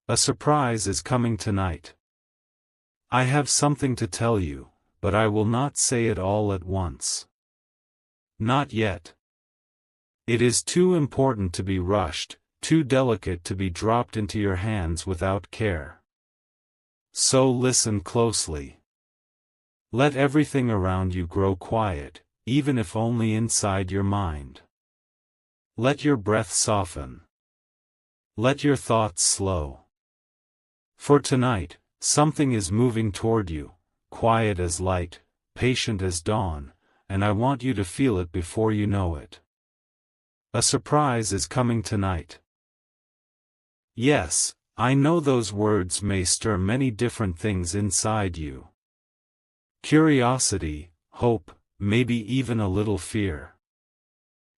A surprise is coming tonight. I have something to tell you, but I will not say it all at once. Not yet. It is too important to be rushed, too delicate to be dropped into your hands without care. So listen closely. Let everything around you grow quiet, even if only inside your mind. Let your breath soften. Let your thoughts slow. For tonight, something is moving toward you, quiet as light, patient as dawn, and I want you to feel it before you know it. A surprise is coming tonight. Yes, I know those words may stir many different things inside you. Curiosity, hope, maybe even a little fear.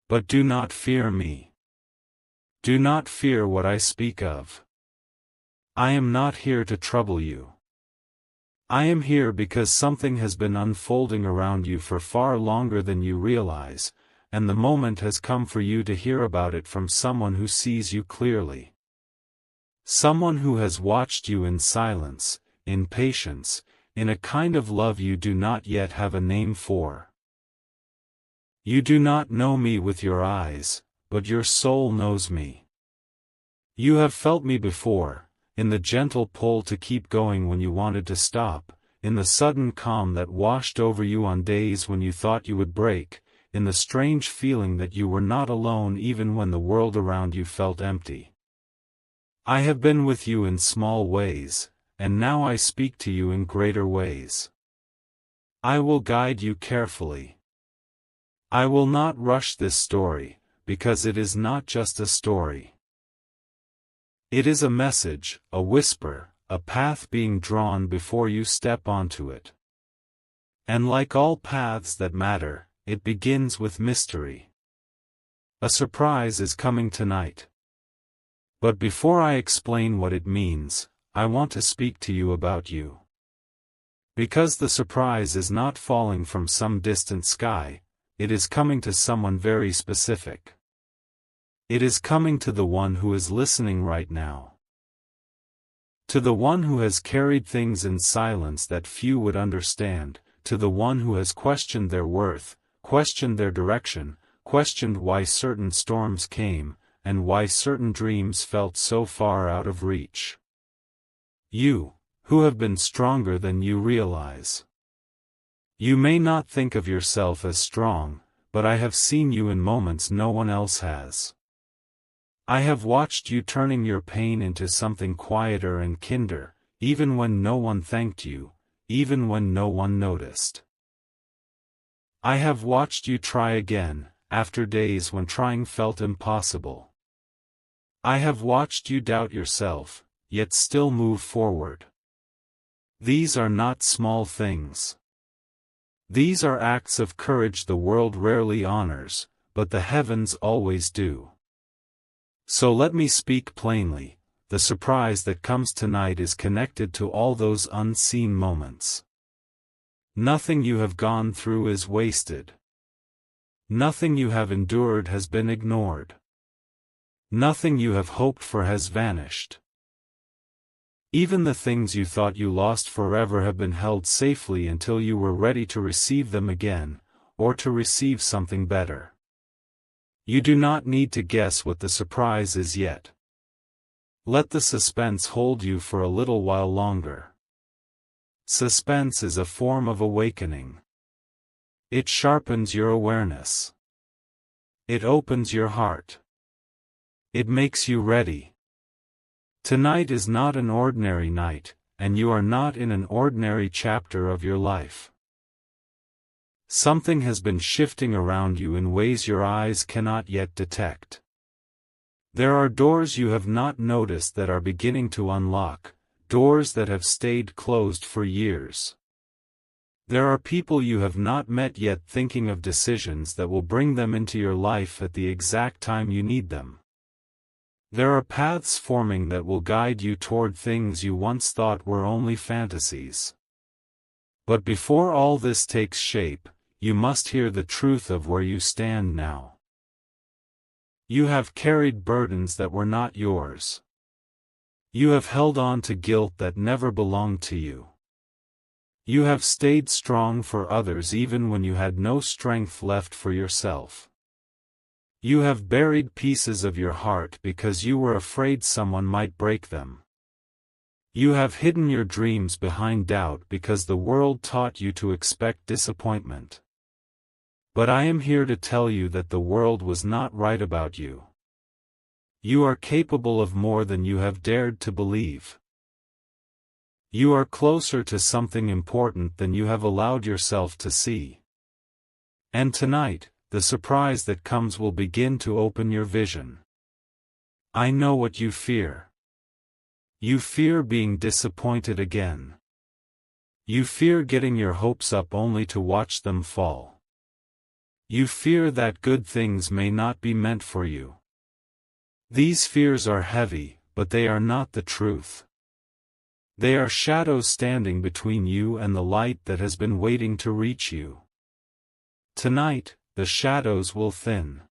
But do not fear me. Do not fear what I speak of. I am not here to trouble you. I am here because something has been unfolding around you for far longer than you realize, and the moment has come for you to hear about it from someone who sees you clearly. Someone who has watched you in silence, in patience, in a kind of love you do not yet have a name for. You do not know me with your eyes, but your soul knows me. You have felt me before, in the gentle pull to keep going when you wanted to stop, in the sudden calm that washed over you on days when you thought you would break, in the strange feeling that you were not alone even when the world around you felt empty. I have been with you in small ways, and now I speak to you in greater ways. I will guide you carefully. I will not rush this story, because it is not just a story. It is a message, a whisper, a path being drawn before you step onto it. And like all paths that matter, it begins with mystery. A surprise is coming tonight. But before I explain what it means, I want to speak to you about you. Because the surprise is not falling from some distant sky, it is coming to someone very specific. It is coming to the one who is listening right now. To the one who has carried things in silence that few would understand, to the one who has questioned their worth, questioned their direction, questioned why certain storms came, and why certain dreams felt so far out of reach. You, who have been stronger than you realize. You may not think of yourself as strong, but I have seen you in moments no one else has. I have watched you turning your pain into something quieter and kinder, even when no one thanked you, even when no one noticed. I have watched you try again, after days when trying felt impossible. I have watched you doubt yourself, yet still move forward. These are not small things. These are acts of courage the world rarely honors, but the heavens always do. So let me speak plainly, the surprise that comes tonight is connected to all those unseen moments. Nothing you have gone through is wasted. Nothing you have endured has been ignored. Nothing you have hoped for has vanished. Even the things you thought you lost forever have been held safely until you were ready to receive them again, or to receive something better. You do not need to guess what the surprise is yet. Let the suspense hold you for a little while longer. Suspense is a form of awakening. It sharpens your awareness. It opens your heart. It makes you ready. Tonight is not an ordinary night, and you are not in an ordinary chapter of your life. Something has been shifting around you in ways your eyes cannot yet detect. There are doors you have not noticed that are beginning to unlock, doors that have stayed closed for years. There are people you have not met yet thinking of decisions that will bring them into your life at the exact time you need them. There are paths forming that will guide you toward things you once thought were only fantasies. But before all this takes shape, you must hear the truth of where you stand now. You have carried burdens that were not yours. You have held on to guilt that never belonged to you. You have stayed strong for others even when you had no strength left for yourself. You have buried pieces of your heart because you were afraid someone might break them. You have hidden your dreams behind doubt because the world taught you to expect disappointment. But I am here to tell you that the world was not right about you. You are capable of more than you have dared to believe. You are closer to something important than you have allowed yourself to see. And tonight, the surprise that comes will begin to open your vision. I know what you fear. You fear being disappointed again. You fear getting your hopes up only to watch them fall. You fear that good things may not be meant for you. These fears are heavy, but they are not the truth. They are shadows standing between you and the light that has been waiting to reach you. Tonight, the shadows will thin.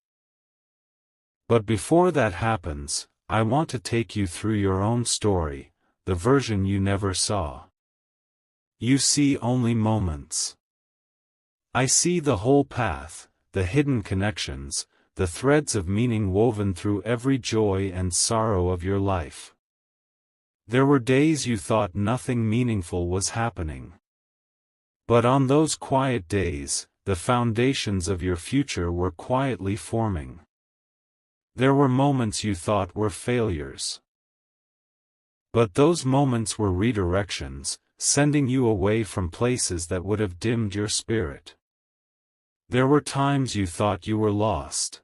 But before that happens, I want to take you through your own story, the version you never saw. You see only moments. I see the whole path, the hidden connections, the threads of meaning woven through every joy and sorrow of your life. There were days you thought nothing meaningful was happening. But on those quiet days, the foundations of your future were quietly forming. There were moments you thought were failures. But those moments were redirections, sending you away from places that would have dimmed your spirit. There were times you thought you were lost.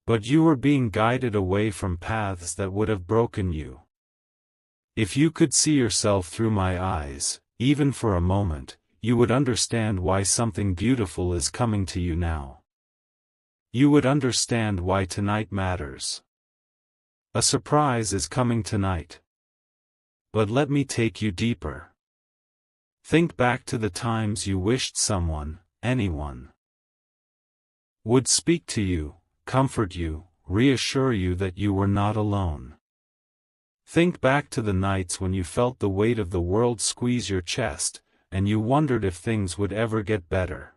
But you were being guided away from paths that would have broken you. If you could see yourself through my eyes, even for a moment, you would understand why something beautiful is coming to you now. You would understand why tonight matters. A surprise is coming tonight. But let me take you deeper. Think back to the times you wished someone, anyone, would speak to you, comfort you, reassure you that you were not alone. Think back to the nights when you felt the weight of the world squeeze your chest, and you wondered if things would ever get better.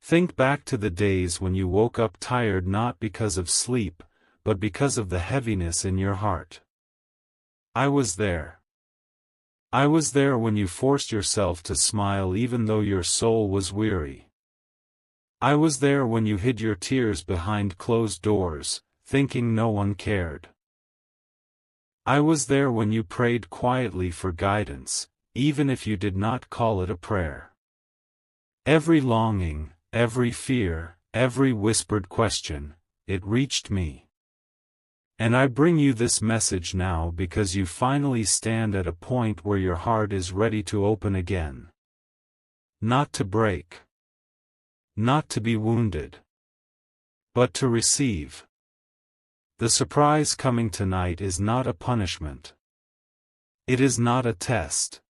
Think back to the days when you woke up tired not because of sleep, but because of the heaviness in your heart. I was there. I was there when you forced yourself to smile even though your soul was weary. I was there when you hid your tears behind closed doors, thinking no one cared. I was there when you prayed quietly for guidance, even if you did not call it a prayer. Every longing, every fear, every whispered question, it reached me. And I bring you this message now because you finally stand at a point where your heart is ready to open again. Not to break. Not to be wounded. But to receive. The surprise coming tonight is not a punishment. It is not a test.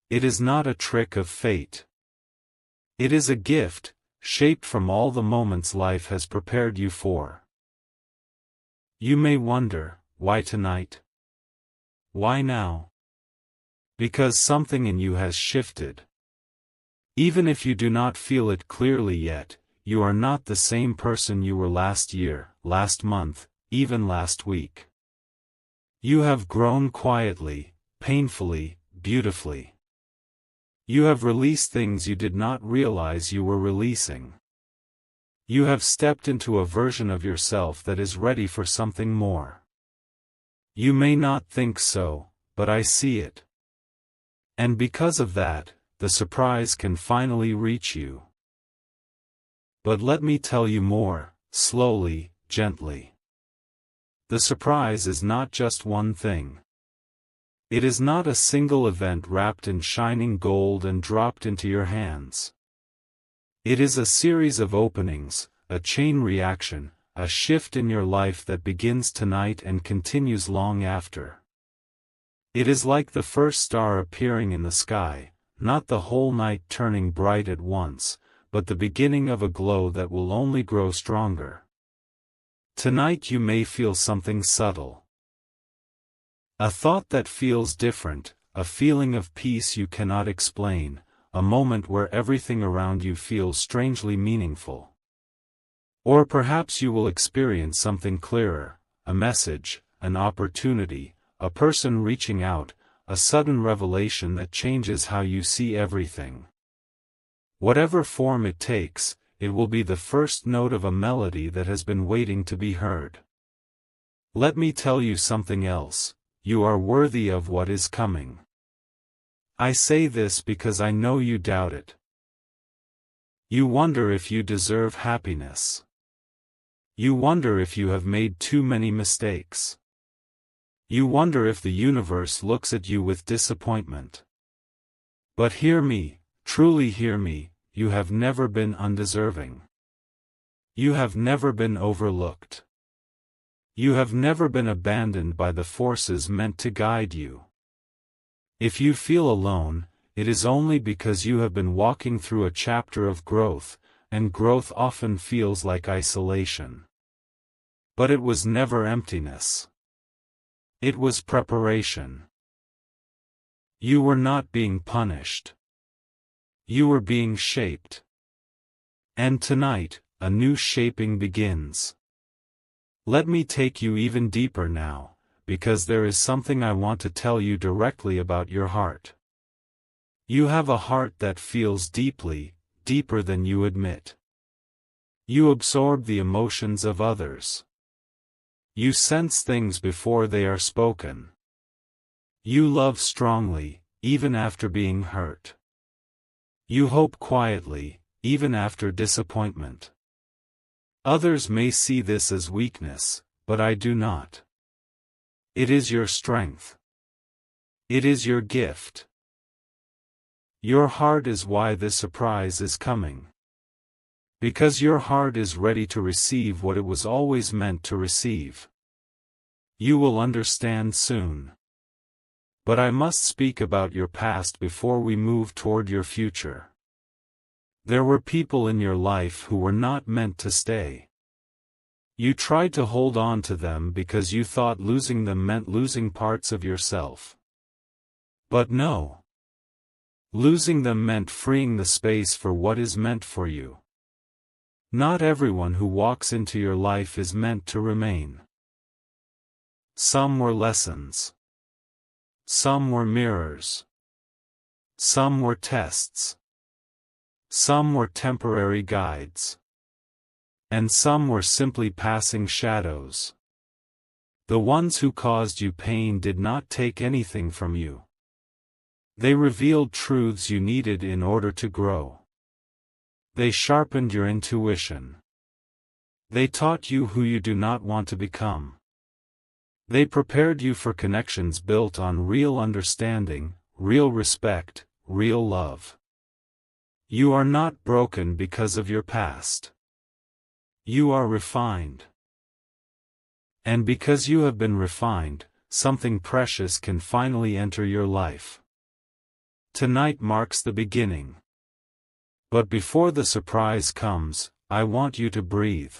It is not a trick of fate. It is a gift, shaped from all the moments life has prepared you for. You may wonder, why tonight? Why now? Because something in you has shifted. Even if you do not feel it clearly yet, you are not the same person you were last year, last month, even last week. You have grown quietly, painfully, beautifully. You have released things you did not realize you were releasing. You have stepped into a version of yourself that is ready for something more. You may not think so, but I see it. And because of that, the surprise can finally reach you. But let me tell you more, slowly, gently. The surprise is not just one thing. It is not a single event wrapped in shining gold and dropped into your hands. It is a series of openings, a chain reaction, a shift in your life that begins tonight and continues long after. It is like the first star appearing in the sky, not the whole night turning bright at once, but the beginning of a glow that will only grow stronger. Tonight you may feel something subtle. A thought that feels different, a feeling of peace you cannot explain, a moment where everything around you feels strangely meaningful. Or perhaps you will experience something clearer, a message, an opportunity, a person reaching out, a sudden revelation that changes how you see everything. Whatever form it takes, it will be the first note of a melody that has been waiting to be heard. Let me tell you something else, you are worthy of what is coming. I say this because I know you doubt it. You wonder if you deserve happiness. You wonder if you have made too many mistakes. You wonder if the universe looks at you with disappointment. But hear me, truly hear me, you have never been undeserving. You have never been overlooked. You have never been abandoned by the forces meant to guide you. If you feel alone, it is only because you have been walking through a chapter of growth, and growth often feels like isolation. But it was never emptiness. It was preparation. You were not being punished. You were being shaped. And tonight, a new shaping begins. Let me take you even deeper now, because there is something I want to tell you directly about your heart. You have a heart that feels deeply, deeper than you admit. You absorb the emotions of others. You sense things before they are spoken. You love strongly, even after being hurt. You hope quietly, even after disappointment. Others may see this as weakness, but I do not. It is your strength. It is your gift. Your heart is why this surprise is coming. Because your heart is ready to receive what it was always meant to receive. You will understand soon. But I must speak about your past before we move toward your future. There were people in your life who were not meant to stay. You tried to hold on to them because you thought losing them meant losing parts of yourself. But no. Losing them meant freeing the space for what is meant for you. Not everyone who walks into your life is meant to remain. Some were lessons. Some were mirrors. Some were tests. Some were temporary guides. And some were simply passing shadows. The ones who caused you pain did not take anything from you. They revealed truths you needed in order to grow. They sharpened your intuition. They taught you who you do not want to become. They prepared you for connections built on real understanding, real respect, real love. You are not broken because of your past. You are refined. And because you have been refined, something precious can finally enter your life. Tonight marks the beginning. But before the surprise comes, I want you to breathe.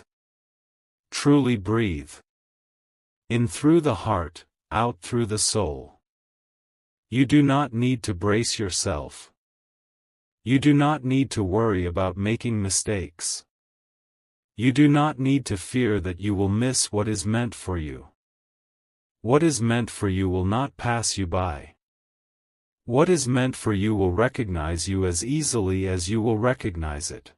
Truly breathe. In through the heart, out through the soul. You do not need to brace yourself. You do not need to worry about making mistakes. You do not need to fear that you will miss what is meant for you. What is meant for you will not pass you by. What is meant for you will recognize you as easily as you will recognize it.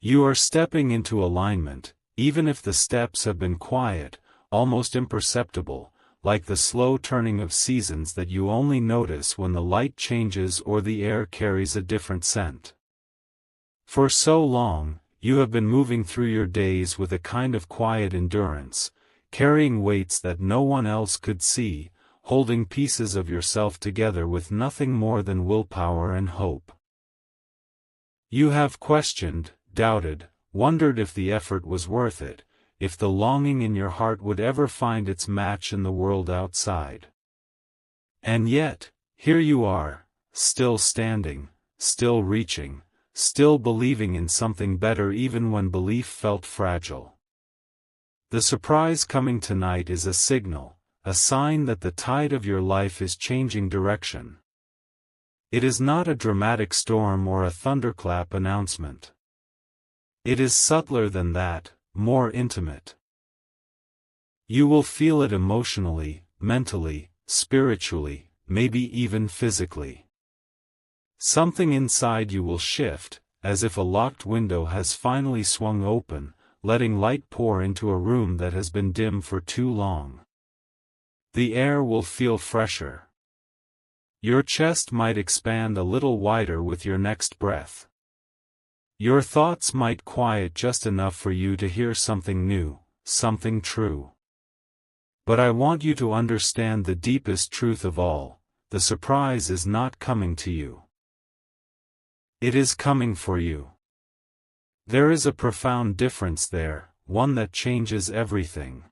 You are stepping into alignment, even if the steps have been quiet, almost imperceptible, like the slow turning of seasons that you only notice when the light changes or the air carries a different scent. For so long, you have been moving through your days with a kind of quiet endurance, carrying weights that no one else could see, holding pieces of yourself together with nothing more than willpower and hope. You have questioned, doubted, wondered if the effort was worth it, if the longing in your heart would ever find its match in the world outside. And yet, here you are, still standing, still reaching, still believing in something better even when belief felt fragile. The surprise coming tonight is a a sign that the tide of your life is changing direction. It is not a dramatic storm or a thunderclap announcement. It is subtler than that, more intimate. You will feel it emotionally, mentally, spiritually, maybe even physically. Something inside you will shift, as if a locked window has finally swung open, letting light pour into a room that has been dim for too long. The air will feel fresher. Your chest might expand a little wider with your next breath. Your thoughts might quiet just enough for you to hear something new, something true. But I want you to understand the deepest truth of all: the surprise is not coming to you. It is coming for you. There is a profound difference there, one that changes everything.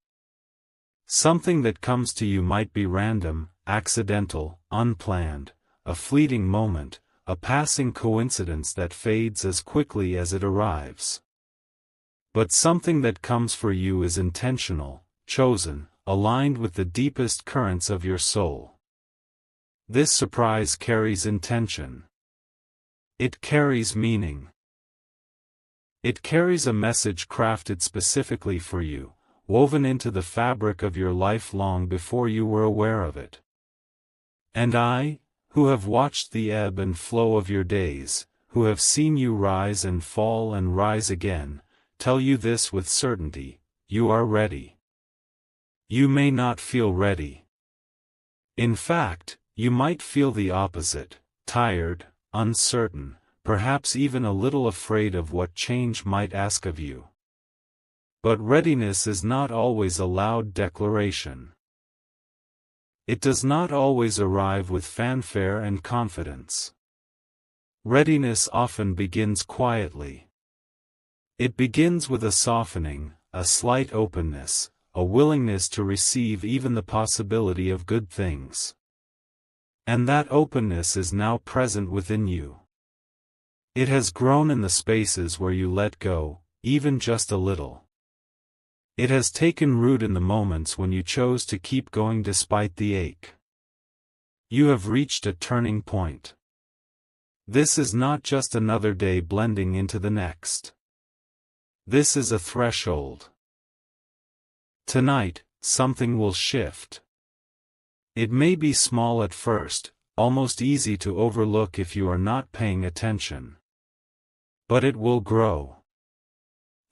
Something that comes to you might be random, accidental, unplanned, a fleeting moment, a passing coincidence that fades as quickly as it arrives. But something that comes for you is intentional, chosen, aligned with the deepest currents of your soul. This surprise carries intention. It carries meaning. It carries a message crafted specifically for you, woven into the fabric of your life long before you were aware of it. And I, who have watched the ebb and flow of your days, who have seen you rise and fall and rise again, tell you this with certainty: you are ready. You may not feel ready. In fact, you might feel the opposite: tired, uncertain, perhaps even a little afraid of what change might ask of you. But readiness is not always a loud declaration. It does not always arrive with fanfare and confidence. Readiness often begins quietly. It begins with a softening, a slight openness, a willingness to receive even the possibility of good things. And that openness is now present within you. It has grown in the spaces where you let go, even just a little. It has taken root in the moments when you chose to keep going despite the ache. You have reached a turning point. This is not just another day blending into the next. This is a threshold. Tonight, something will shift. It may be small at first, almost easy to overlook if you are not paying attention. But it will grow.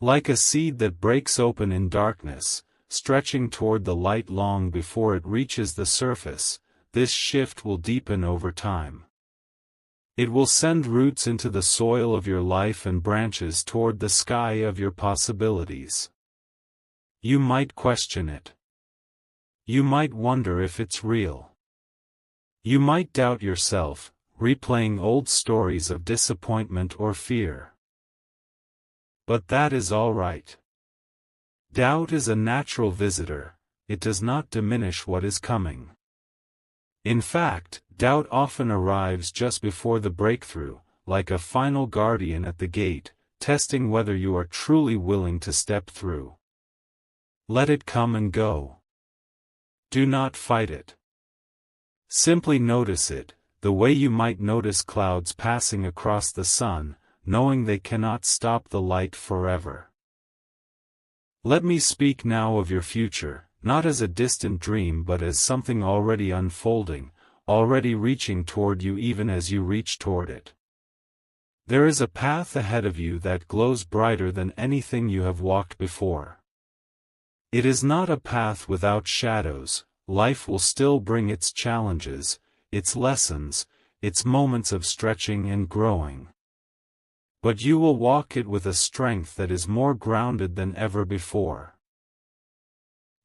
Like a seed that breaks open in darkness, stretching toward the light long before it reaches the surface, this shift will deepen over time. It will send roots into the soil of your life and branches toward the sky of your possibilities. You might question it. You might wonder if it's real. You might doubt yourself, replaying old stories of disappointment or fear. But that is all right. Doubt is a natural visitor, it does not diminish what is coming. In fact, doubt often arrives just before the breakthrough, like a final guardian at the gate, testing whether you are truly willing to step through. Let it come and go. Do not fight it. Simply notice it, the way you might notice clouds passing across the sun, knowing they cannot stop the light forever. Let me speak now of your future, not as a distant dream but as something already unfolding, already reaching toward you even as you reach toward it. There is a path ahead of you that glows brighter than anything you have walked before. It is not a path without shadows. Life will still bring its challenges, its lessons, its moments of stretching and growing. But you will walk it with a strength that is more grounded than ever before.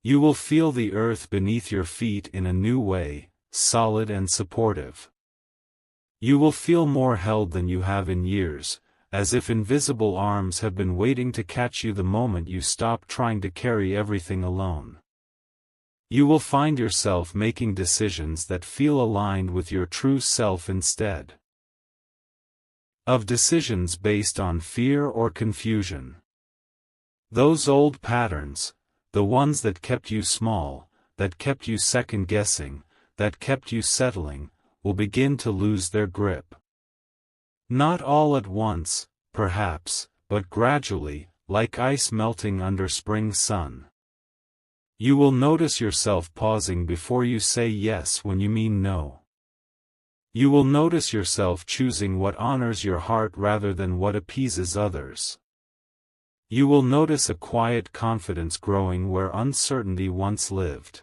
You will feel the earth beneath your feet in a new way, solid and supportive. You will feel more held than you have in years, as if invisible arms have been waiting to catch you the moment you stop trying to carry everything alone. You will find yourself making decisions that feel aligned with your true self instead of decisions based on fear or confusion. Those old patterns, the ones that kept you small, that kept you second-guessing, that kept you settling, will begin to lose their grip. Not all at once, perhaps, but gradually, like ice melting under spring sun. You will notice yourself pausing before you say yes when you mean no. You will notice yourself choosing what honors your heart rather than what appeases others. You will notice a quiet confidence growing where uncertainty once lived.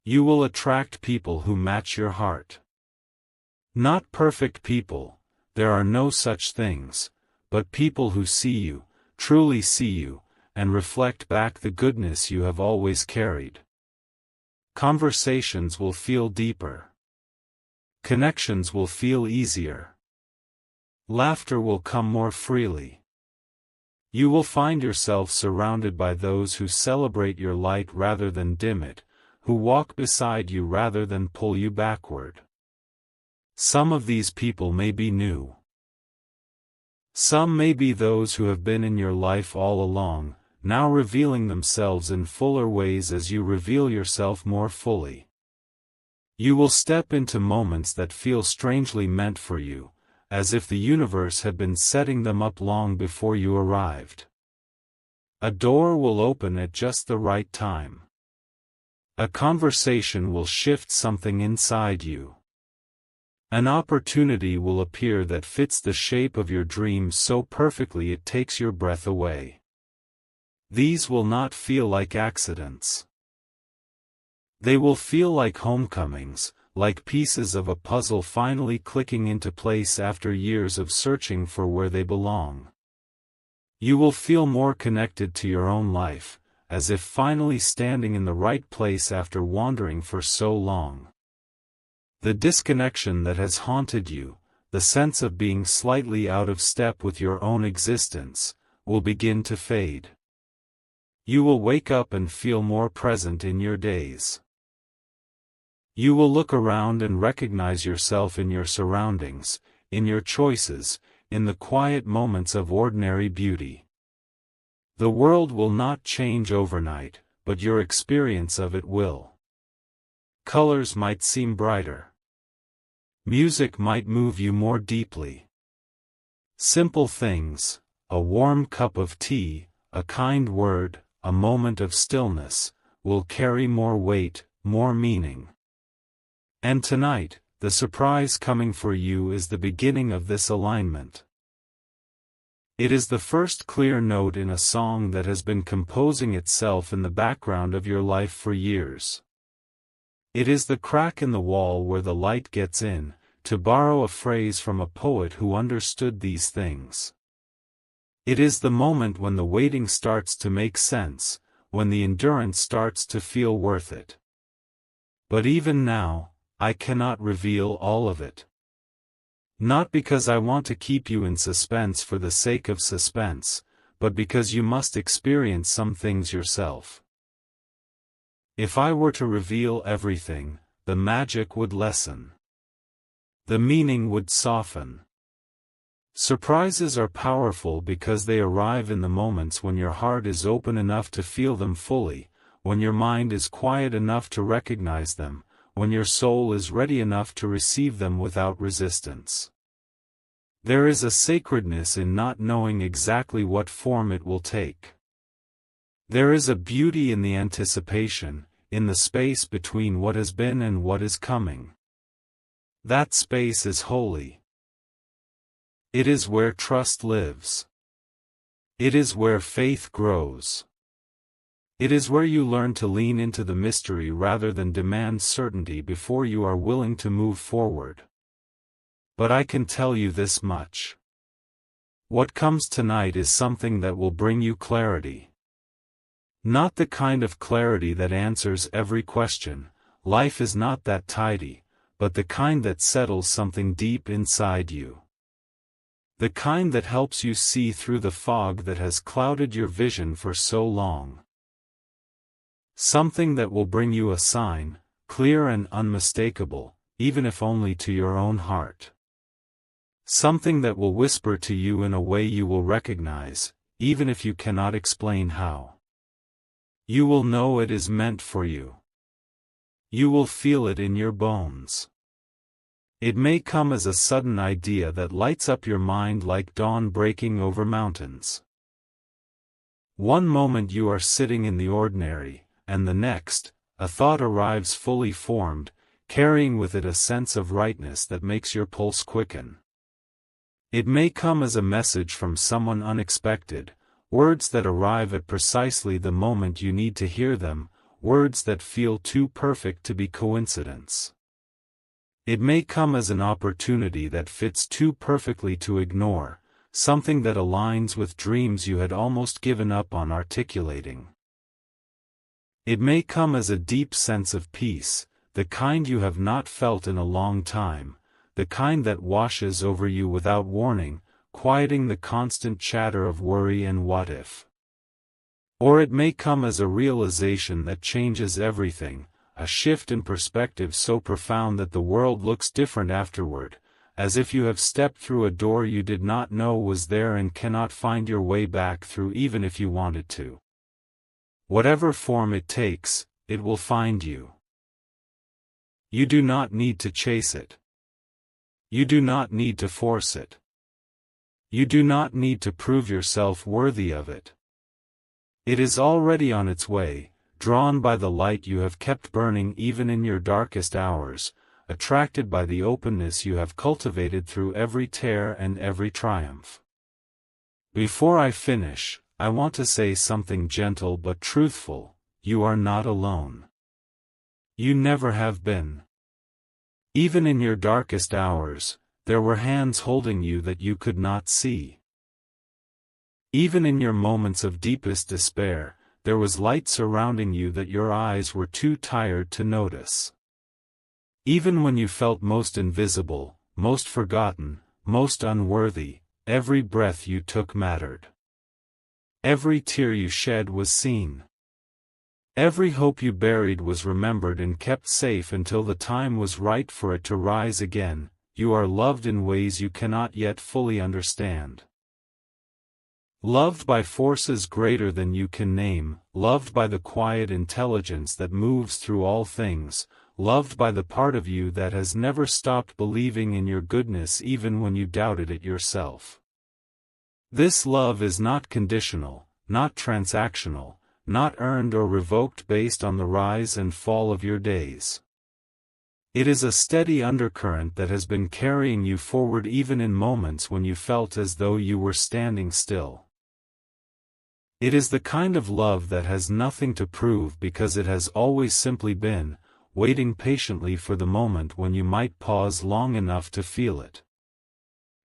You will attract people who match your heart. Not perfect people, there are no such things, but people who see you, truly see you, and reflect back the goodness you have always carried. Conversations will feel deeper. Connections will feel easier. Laughter will come more freely. You will find yourself surrounded by those who celebrate your light rather than dim it, who walk beside you rather than pull you backward. Some of these people may be new. Some may be those who have been in your life all along, now revealing themselves in fuller ways as you reveal yourself more fully. You will step into moments that feel strangely meant for you, as if the universe had been setting them up long before you arrived. A door will open at just the right time. A conversation will shift something inside you. An opportunity will appear that fits the shape of your dreams so perfectly it takes your breath away. These will not feel like accidents. They will feel like homecomings, like pieces of a puzzle finally clicking into place after years of searching for where they belong. You will feel more connected to your own life, as if finally standing in the right place after wandering for so long. The disconnection that has haunted you, the sense of being slightly out of step with your own existence, will begin to fade. You will wake up and feel more present in your days. You will look around and recognize yourself in your surroundings, in your choices, in the quiet moments of ordinary beauty. The world will not change overnight, but your experience of it will. Colors might seem brighter. Music might move you more deeply. Simple things, a warm cup of tea, a kind word, a moment of stillness, will carry more weight, more meaning. And tonight, the surprise coming for you is the beginning of this alignment. It is the first clear note in a song that has been composing itself in the background of your life for years. It is the crack in the wall where the light gets in, to borrow a phrase from a poet who understood these things. It is the moment when the waiting starts to make sense, when the endurance starts to feel worth it. But even now, I cannot reveal all of it. Not because I want to keep you in suspense for the sake of suspense, but because you must experience some things yourself. If I were to reveal everything, the magic would lessen. The meaning would soften. Surprises are powerful because they arrive in the moments when your heart is open enough to feel them fully, when your mind is quiet enough to recognize them, when your soul is ready enough to receive them without resistance. There is a sacredness in not knowing exactly what form it will take. There is a beauty in the anticipation, in the space between what has been and what is coming. That space is holy. It is where trust lives. It is where faith grows. It is where you learn to lean into the mystery rather than demand certainty before you are willing to move forward. But I can tell you this much. What comes tonight is something that will bring you clarity. Not the kind of clarity that answers every question, life is not that tidy, but the kind that settles something deep inside you. The kind that helps you see through the fog that has clouded your vision for so long. Something that will bring you a sign, clear and unmistakable, even if only to your own heart. Something that will whisper to you in a way you will recognize, even if you cannot explain how. You will know it is meant for you. You will feel it in your bones. It may come as a sudden idea that lights up your mind like dawn breaking over mountains. One moment you are sitting in the ordinary, and the next, a thought arrives fully formed, carrying with it a sense of rightness that makes your pulse quicken. It may come as a message from someone unexpected, words that arrive at precisely the moment you need to hear them, words that feel too perfect to be coincidence. It may come as an opportunity that fits too perfectly to ignore, something that aligns with dreams you had almost given up on articulating. It may come as a deep sense of peace, the kind you have not felt in a long time, the kind that washes over you without warning, quieting the constant chatter of worry and what if. Or it may come as a realization that changes everything, a shift in perspective so profound that the world looks different afterward, as if you have stepped through a door you did not know was there and cannot find your way back through even if you wanted to. Whatever form it takes, it will find you. You do not need to chase it. You do not need to force it. You do not need to prove yourself worthy of it. It is already on its way, drawn by the light you have kept burning even in your darkest hours, attracted by the openness you have cultivated through every tear and every triumph. Before I finish, I want to say something gentle but truthful: you are not alone. You never have been. Even in your darkest hours, there were hands holding you that you could not see. Even in your moments of deepest despair, there was light surrounding you that your eyes were too tired to notice. Even when you felt most invisible, most forgotten, most unworthy, every breath you took mattered. Every tear you shed was seen. Every hope you buried was remembered and kept safe until the time was right for it to rise again. You are loved in ways you cannot yet fully understand. Loved by forces greater than you can name, loved by the quiet intelligence that moves through all things, loved by the part of you that has never stopped believing in your goodness even when you doubted it yourself. This love is not conditional, not transactional, not earned or revoked based on the rise and fall of your days. It is a steady undercurrent that has been carrying you forward even in moments when you felt as though you were standing still. It is the kind of love that has nothing to prove because it has always simply been, waiting patiently for the moment when you might pause long enough to feel it.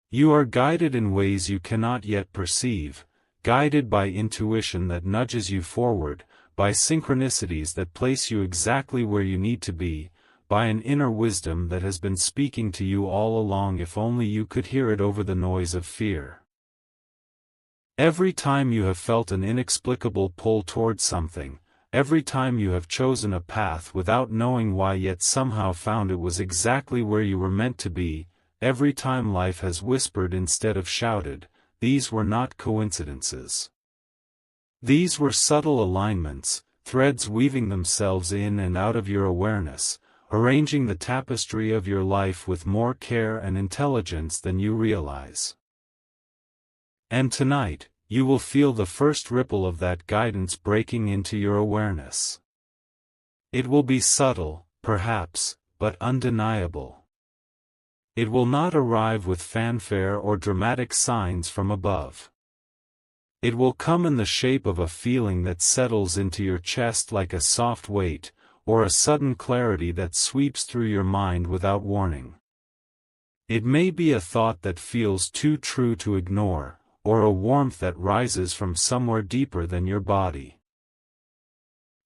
You are guided in ways you cannot yet perceive, guided by intuition that nudges you forward, by synchronicities that place you exactly where you need to be, by an inner wisdom that has been speaking to you all along if only you could hear it over the noise of fear. Every time you have felt an inexplicable pull towards something, every time you have chosen a path without knowing why yet somehow found it was exactly where you were meant to be, every time life has whispered instead of shouted, these were not coincidences. These were subtle alignments, threads weaving themselves in and out of your awareness, arranging the tapestry of your life with more care and intelligence than you realize. And tonight, you will feel the first ripple of that guidance breaking into your awareness. It will be subtle, perhaps, but undeniable. It will not arrive with fanfare or dramatic signs from above. It will come in the shape of a feeling that settles into your chest like a soft weight, or a sudden clarity that sweeps through your mind without warning. It may be a thought that feels too true to ignore, or a warmth that rises from somewhere deeper than your body.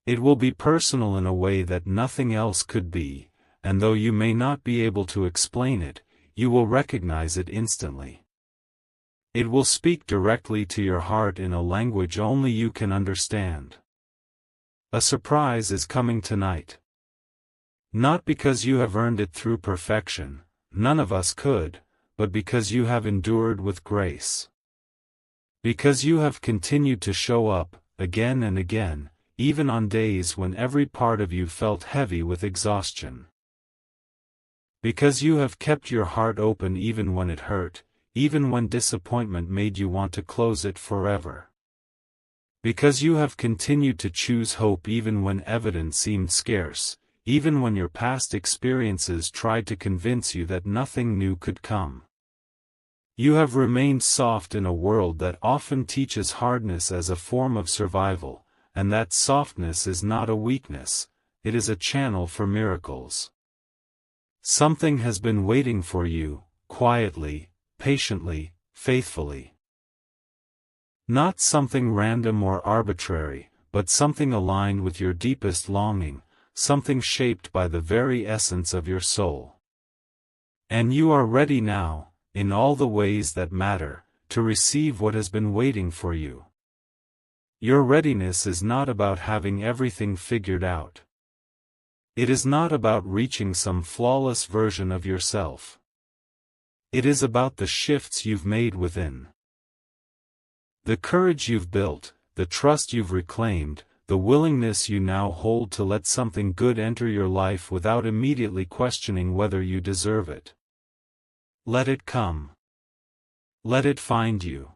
It will be personal in a way that nothing else could be, and though you may not be able to explain it, you will recognize it instantly. It will speak directly to your heart in a language only you can understand. A surprise is coming tonight. Not because you have earned it through perfection, none of us could, but because you have endured with grace. Because you have continued to show up, again and again, even on days when every part of you felt heavy with exhaustion. Because you have kept your heart open even when it hurt, even when disappointment made you want to close it forever. Because you have continued to choose hope even when evidence seemed scarce, even when your past experiences tried to convince you that nothing new could come. You have remained soft in a world that often teaches hardness as a form of survival, and that softness is not a weakness, it is a channel for miracles. Something has been waiting for you, quietly, patiently, faithfully. Not something random or arbitrary, but something aligned with your deepest longing, something shaped by the very essence of your soul. And you are ready now, in all the ways that matter, to receive what has been waiting for you. Your readiness is not about having everything figured out. It is not about reaching some flawless version of yourself. It is about the shifts you've made within. The courage you've built, the trust you've reclaimed, the willingness you now hold to let something good enter your life without immediately questioning whether you deserve it. Let it come. Let it find you.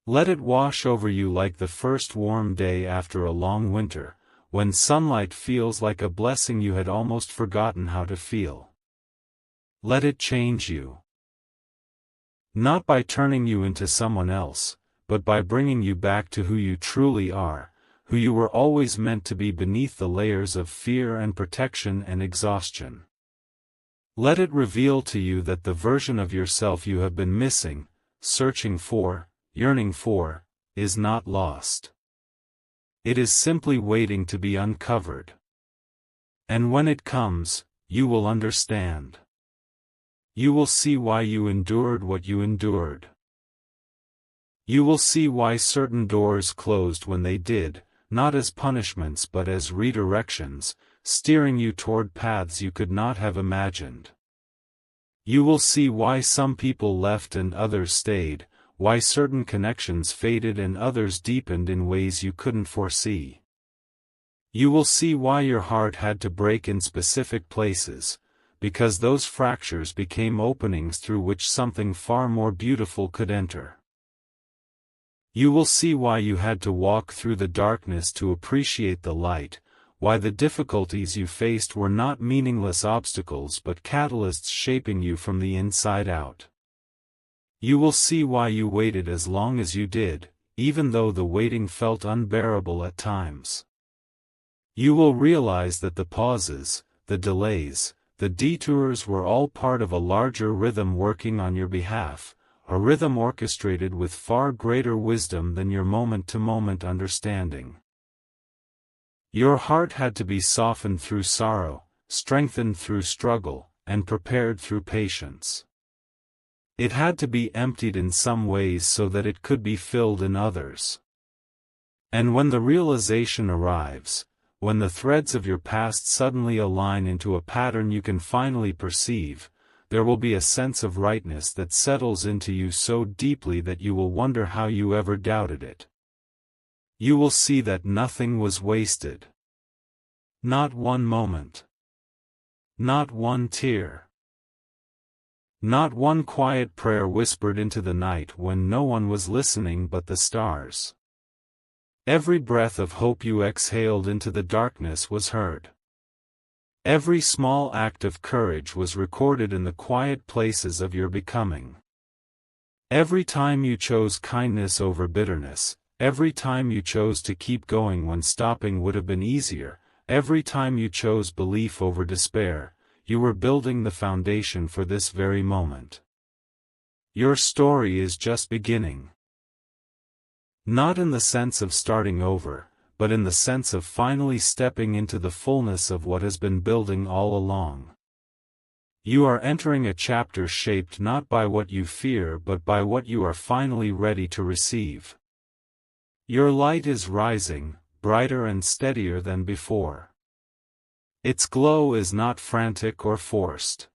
Let it wash over you like the first warm day after a long winter, when sunlight feels like a blessing you had almost forgotten how to feel. Let it change you. Not by turning you into someone else, but by bringing you back to who you truly are, who you were always meant to be beneath the layers of fear and protection and exhaustion. Let it reveal to you that the version of yourself you have been missing, searching for, yearning for, is not lost. It is simply waiting to be uncovered. And when it comes, you will understand. You will see why you endured what you endured. You will see why certain doors closed when they did, not as punishments but as redirections, steering you toward paths you could not have imagined. You will see why some people left and others stayed, why certain connections faded and others deepened in ways you couldn't foresee. You will see why your heart had to break in specific places, because those fractures became openings through which something far more beautiful could enter. You will see why you had to walk through the darkness to appreciate the light, why the difficulties you faced were not meaningless obstacles but catalysts shaping you from the inside out. You will see why you waited as long as you did, even though the waiting felt unbearable at times. You will realize that the pauses, the delays, the detours were all part of a larger rhythm working on your behalf, a rhythm orchestrated with far greater wisdom than your moment-to-moment understanding. Your heart had to be softened through sorrow, strengthened through struggle, and prepared through patience. It had to be emptied in some ways so that it could be filled in others. And when the realization arrives, when the threads of your past suddenly align into a pattern you can finally perceive, there will be a sense of rightness that settles into you so deeply that you will wonder how you ever doubted it. You will see that nothing was wasted. Not one moment. Not one tear. Not one quiet prayer whispered into the night when no one was listening but the stars. Every breath of hope you exhaled into the darkness was heard. Every small act of courage was recorded in the quiet places of your becoming. Every time you chose kindness over bitterness, every time you chose to keep going when stopping would have been easier, every time you chose belief over despair, you were building the foundation for this very moment. Your story is just beginning. Not in the sense of starting over, but in the sense of finally stepping into the fullness of what has been building all along. You are entering a chapter shaped not by what you fear but by what you are finally ready to receive. Your light is rising, brighter and steadier than before. Its glow is not frantic or forced.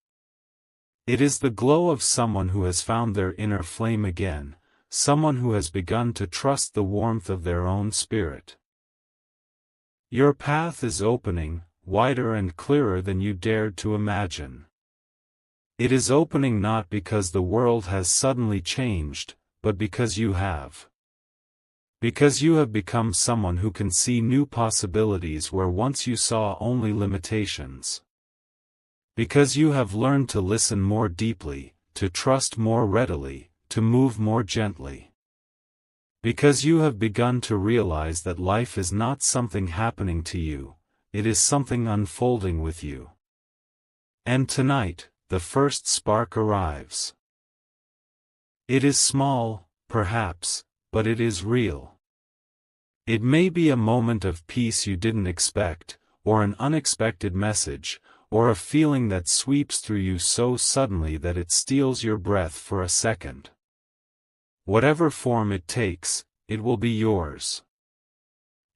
It is the glow of someone who has found their inner flame again, someone who has begun to trust the warmth of their own spirit. Your path is opening, wider and clearer than you dared to imagine. It is opening not because the world has suddenly changed, but because you have. Because you have become someone who can see new possibilities where once you saw only limitations. Because you have learned to listen more deeply, to trust more readily, to move more gently. Because you have begun to realize that life is not something happening to you, it is something unfolding with you. And tonight, the first spark arrives. It is small, perhaps, but it is real. It may be a moment of peace you didn't expect, or an unexpected message, or a feeling that sweeps through you so suddenly that it steals your breath for a second. Whatever form it takes, it will be yours.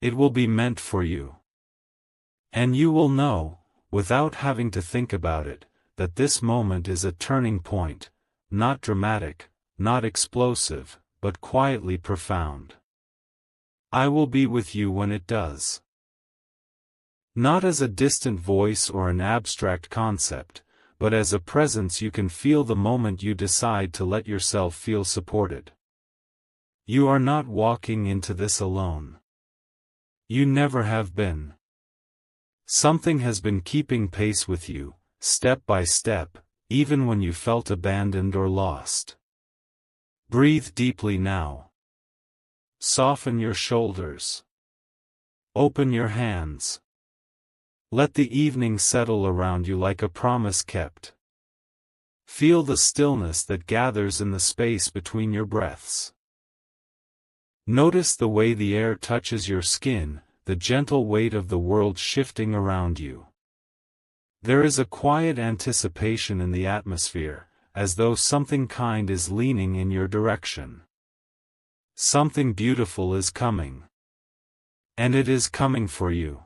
It will be meant for you. And you will know, without having to think about it, that this moment is a turning point, not dramatic, not explosive, but quietly profound. I will be with you when it does. Not as a distant voice or an abstract concept, but as a presence you can feel the moment you decide to let yourself feel supported. You are not walking into this alone. You never have been. Something has been keeping pace with you, step by step, even when you felt abandoned or lost. Breathe deeply now. Soften your shoulders. Open your hands. Let the evening settle around you like a promise kept. Feel the stillness that gathers in the space between your breaths. Notice the way the air touches your skin, the gentle weight of the world shifting around you. There is a quiet anticipation in the atmosphere, as though something kind is leaning in your direction. Something beautiful is coming. And it is coming for you.